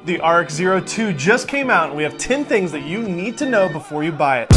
The RX0 II just came out and we have 10 things that you need to know before you buy it.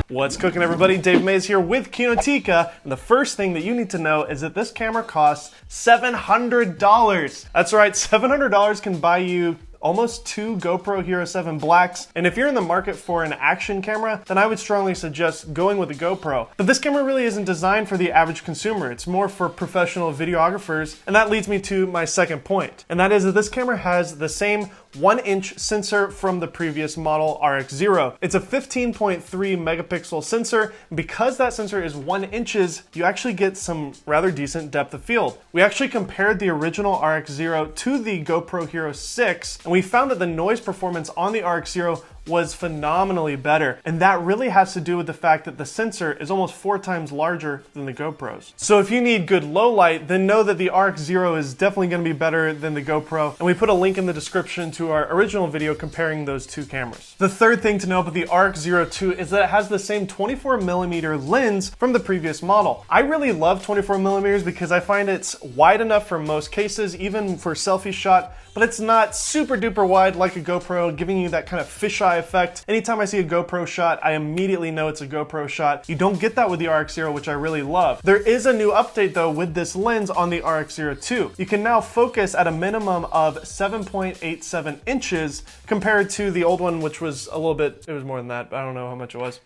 What's cooking, everybody? Dave Mays here with Kinotika, and the first thing that you need to know is that this camera costs $700. That's right, $700 can buy you almost 2 GoPro Hero 7 Blacks, and if you're in the market for an action camera, then I would strongly suggest going with a GoPro. But this camera really isn't designed for the average consumer. It's more for professional videographers, and that leads me to my second point, and that is that this camera has the same 1-inch sensor from the previous model RX0. It's a 15.3 megapixel sensor, and because that sensor is 1 inches, you actually get some rather decent depth of field. We actually compared the original RX0 to the GoPro Hero 6, and we found that the noise performance on the RX0 was phenomenally better, and that really has to do with the fact that the sensor is almost 4 times larger than the GoPros. So if you need good low light, then know that the RX0 is definitely going to be better than the GoPro, and we put a link in the description to our original video comparing those two cameras. The third thing to know about the RX0 II is that it has the same 24mm lens from the previous model. I really love 24mm because I find it's wide enough for most cases, even for selfie shot, but it's not super duper wide like a GoPro, giving you that kind of fisheye effect. Anytime I see a GoPro shot, I immediately know it's a GoPro shot. You don't get that with the RX0, which I really love. There is a new update though with this lens on the RX0 II. You can now focus at a minimum of 7.87 inches compared to the old one, which was a little bit, it was more than that, but I don't know how much it was.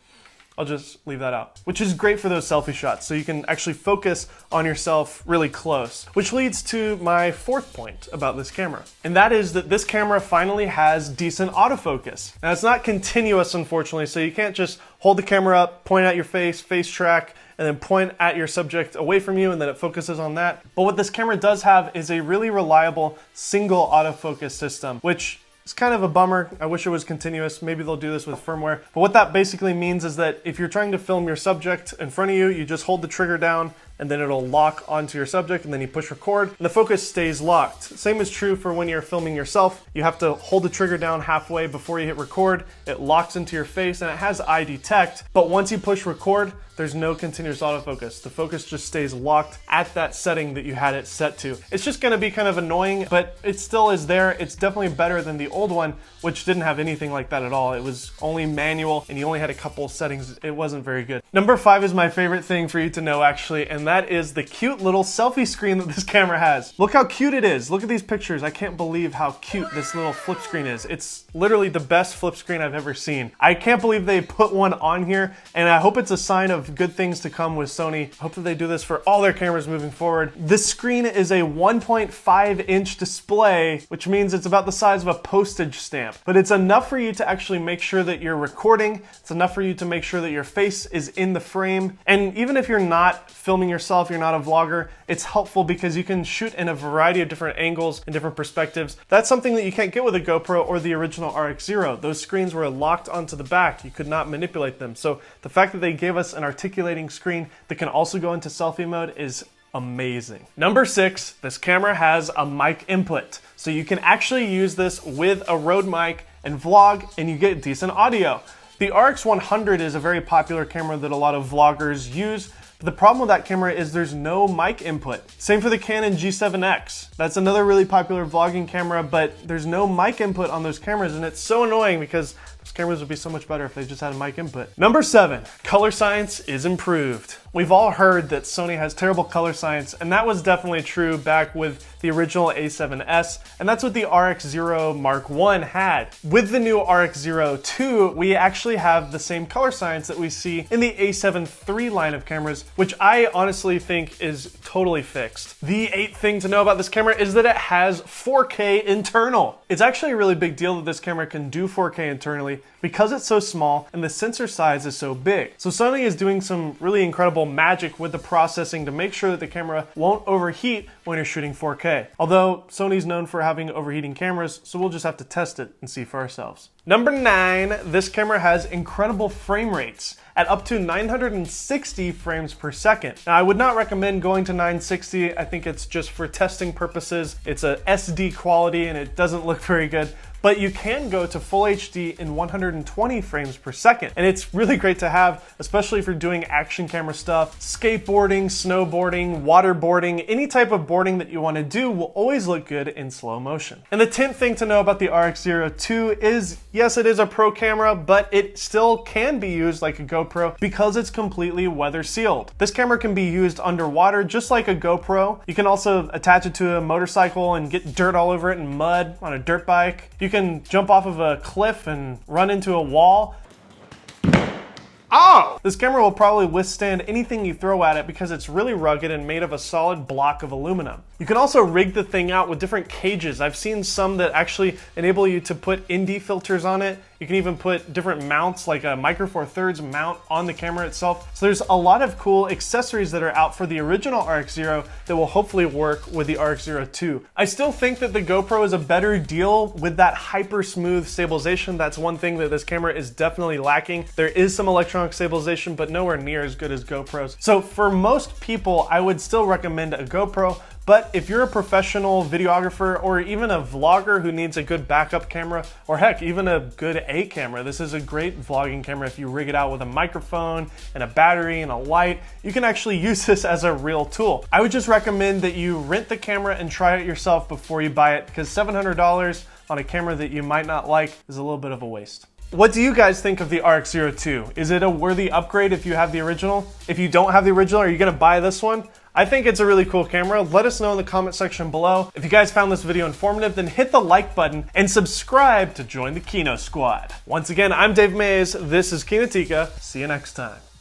I'll just leave that out, which is great for those selfie shots. So you can actually focus on yourself really close, which leads to my fourth point about this camera. And that is that this camera finally has decent autofocus. Now it's not continuous, unfortunately, so you can't just hold the camera up, point at your face, face track, and then point at your subject away from you and then it focuses on that. But what this camera does have is a really reliable single autofocus system, which it's kind of a bummer. I wish it was continuous. Maybe they'll do this with firmware. But what that basically means is that if you're trying to film your subject in front of you, you just hold the trigger down and then it'll lock onto your subject and then you push record and the focus stays locked. Same is true for when you're filming yourself. You have to hold the trigger down halfway before you hit record. It locks into your face and it has eye detect, but once you push record, there's no continuous autofocus. The focus just stays locked at that setting that you had it set to. It's just gonna be kind of annoying, but it still is there. It's definitely better than the old one, which didn't have anything like that at all. It was only manual and you only had a couple settings. It wasn't very good. Number 5 is my favorite thing for you to know actually, and that is the cute little selfie screen that this camera has. Look how cute it is. Look at these pictures. I can't believe how cute this little flip screen is. It's literally the best flip screen I've ever seen. I can't believe they put one on here, and I hope it's a sign of good things to come with Sony. I hope that they do this for all their cameras moving forward. This screen is a 1.5-inch display, which means it's about the size of a postage stamp. But it's enough for you to actually make sure that you're recording. It's enough for you to make sure that your face is in the frame. And even if you're not filming yourself, you're not a vlogger, it's helpful because you can shoot in a variety of different angles and different perspectives. That's something that you can't get with a GoPro or the original RX0. Those screens were locked onto the back. You could not manipulate them. So the fact that they gave us an articulating screen that can also go into selfie mode is amazing. Number 6, this camera has a mic input. So you can actually use this with a Rode mic and vlog and you get decent audio. The RX100 is a very popular camera that a lot of vloggers use. But the problem with that camera is there's no mic input. Same for the Canon G7X. That's another really popular vlogging camera, but there's no mic input on those cameras, and it's so annoying because those cameras would be so much better if they just had a mic input. Number 7, color science is improved. We've all heard that Sony has terrible color science, and that was definitely true back with the original A7S, and that's what the RX0 Mark I had. With the new RX0 II, we actually have the same color science that we see in the A7 III line of cameras, which I honestly think is totally fixed. The 8th thing to know about this camera is that it has 4K internal. It's actually a really big deal that this camera can do 4K internally because it's so small and the sensor size is so big. So Sony is doing some really incredible magic with the processing to make sure that the camera won't overheat when you're shooting 4K. Although Sony's known for having overheating cameras, so we'll just have to test it and see for ourselves. Number 9, this camera has incredible frame rates at up to 960 frames per second. Now, I would not recommend going to 960. I think it's just for testing purposes. It's a SD quality and it doesn't look very good. but you can go to full HD in 120 frames per second. And it's really great to have, especially if you're doing action camera stuff, skateboarding, snowboarding, waterboarding, any type of boarding that you want to do will always look good in slow motion. And the 10th thing to know about the RX0 II is, yes, it is a pro camera, but it still can be used like a GoPro because it's completely weather sealed. This camera can be used underwater just like a GoPro. You can also attach it to a motorcycle and get dirt all over it and mud on a dirt bike. You can jump off of a cliff and run into a wall. Oh! This camera will probably withstand anything you throw at it because it's really rugged and made of a solid block of aluminum. You can also rig the thing out with different cages. I've seen some that actually enable you to put ND filters on it. You can even put different mounts, like a Micro Four Thirds mount on the camera itself. So there's a lot of cool accessories that are out for the original RX0 that will hopefully work with the RX0 II. I still think that the GoPro is a better deal with that hyper smooth stabilization. That's one thing that this camera is definitely lacking. There is some electronic stabilization, but nowhere near as good as GoPros. So for most people, I would still recommend a GoPro. But if you're a professional videographer or even a vlogger who needs a good backup camera, or heck, even a good A camera, this is a great vlogging camera. If you rig it out with a microphone and a battery and a light, you can actually use this as a real tool. I would just recommend that you rent the camera and try it yourself before you buy it, because $700 on a camera that you might not like is a little bit of a waste. What do you guys think of the RX0 II? Is it a worthy upgrade if you have the original? If you don't have the original, are you gonna buy this one? I think it's a really cool camera. Let us know in the comment section below. If you guys found this video informative, then hit the like button and subscribe to join the Kino Squad. Once again, I'm Dave Mays. This is Kinotika. See you next time.